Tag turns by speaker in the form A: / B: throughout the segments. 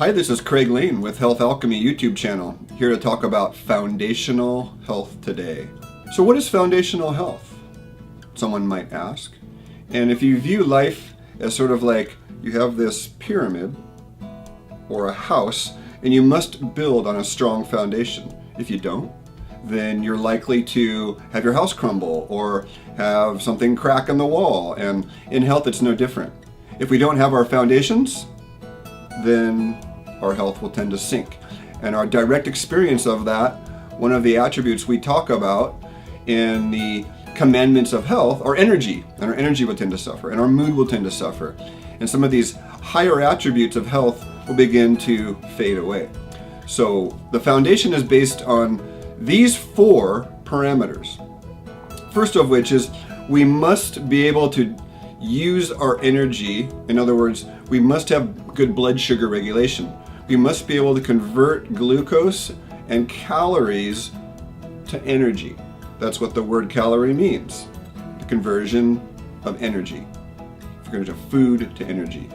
A: Hi, this is Craig Lane with Health Alchemy YouTube channel, here to talk about foundational health today. So what is foundational health? Someone might ask. And if you view life as sort of like you have this pyramid or a house, and you must build on a strong foundation. If you don't, then you're likely to have your house crumble or have something crack in the wall, and in health it's no different. If we don't have our foundations, then our health will tend to sink. And our direct experience of that, one of the attributes we talk about in the commandments of health, are energy. And our energy will tend to suffer, and our mood will tend to suffer. And some of these higher attributes of health will begin to fade away. So the foundation is based on these 4 parameters. First of which is we must be able to use our energy. In other words, we must have good blood sugar regulation. We must be able to convert glucose and calories to energy. That's what the word calorie means, the conversion of energy, conversion of food to energy.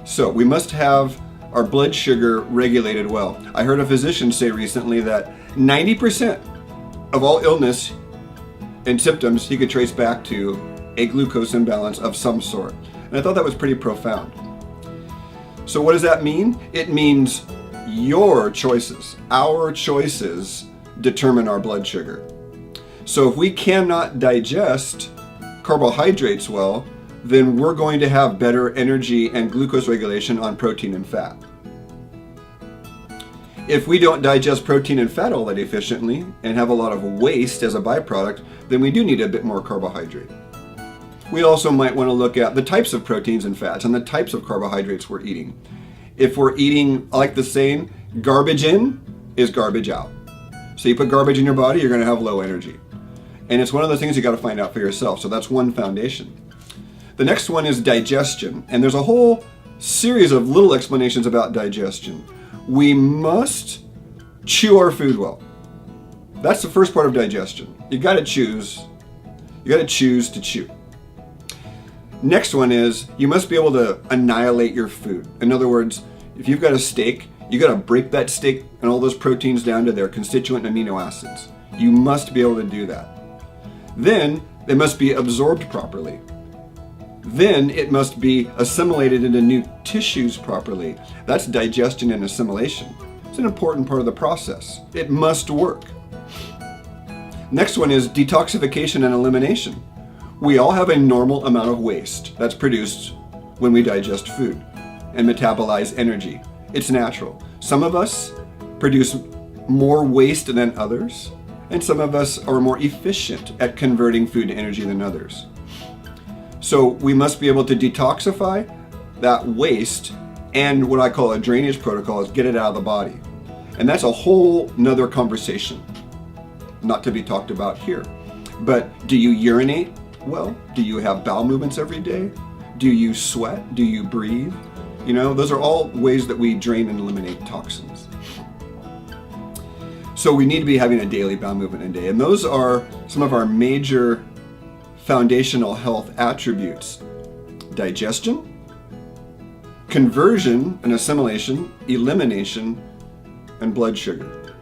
A: So we must have our blood sugar regulated well. I heard a physician say recently that 90% of all illness and symptoms he could trace back to a glucose imbalance of some sort. And I thought that was pretty profound. So what does that mean? It means your choices, our choices, determine our blood sugar. So if we cannot digest carbohydrates well, then we're going to have better energy and glucose regulation on protein and fat. If we don't digest protein and fat all that efficiently and have a lot of waste as a byproduct, then we do need a bit more carbohydrate. We also might want to look at the types of proteins and fats and the types of carbohydrates we're eating. If we're eating, I like the saying, garbage in is garbage out. So you put garbage in your body, you're going to have low energy. And it's one of those things you got to find out for yourself. So that's one foundation. The next one is digestion. And there's a whole series of little explanations about digestion. We must chew our food well. That's the first part of digestion. You got to choose to chew. Next one is you must be able to annihilate your food. In other words, if you've got a steak, you got to break that steak and all those proteins down to their constituent amino acids. You must be able to do that. Then they must be absorbed properly. Then it must be assimilated into new tissues properly. That's digestion and assimilation. It's an important part of the process. It must work. Next one is detoxification and elimination. We all have a normal amount of waste that's produced when we digest food and metabolize energy. It's natural. Some of us produce more waste than others, and some of us are more efficient at converting food to energy than others. So we must be able to detoxify that waste, and what I call a drainage protocol is get it out of the body. And that's a whole nother conversation, not to be talked about here. But do you urinate well? Do you have bowel movements every day? Do you sweat? Do you breathe? You know, those are all ways that we drain and eliminate toxins. So we need to be having a daily bowel movement a day. And those are some of our major foundational health attributes: digestion, conversion and assimilation, elimination, and blood sugar.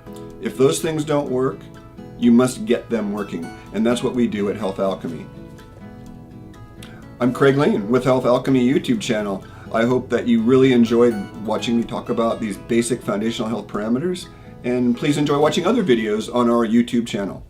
A: If those things don't work, you must get them working. And that's what we do at Health Alchemy. I'm Craig Lane with Health Alchemy YouTube channel. I hope that you really enjoyed watching me talk about these basic foundational health parameters, and please enjoy watching other videos on our YouTube channel.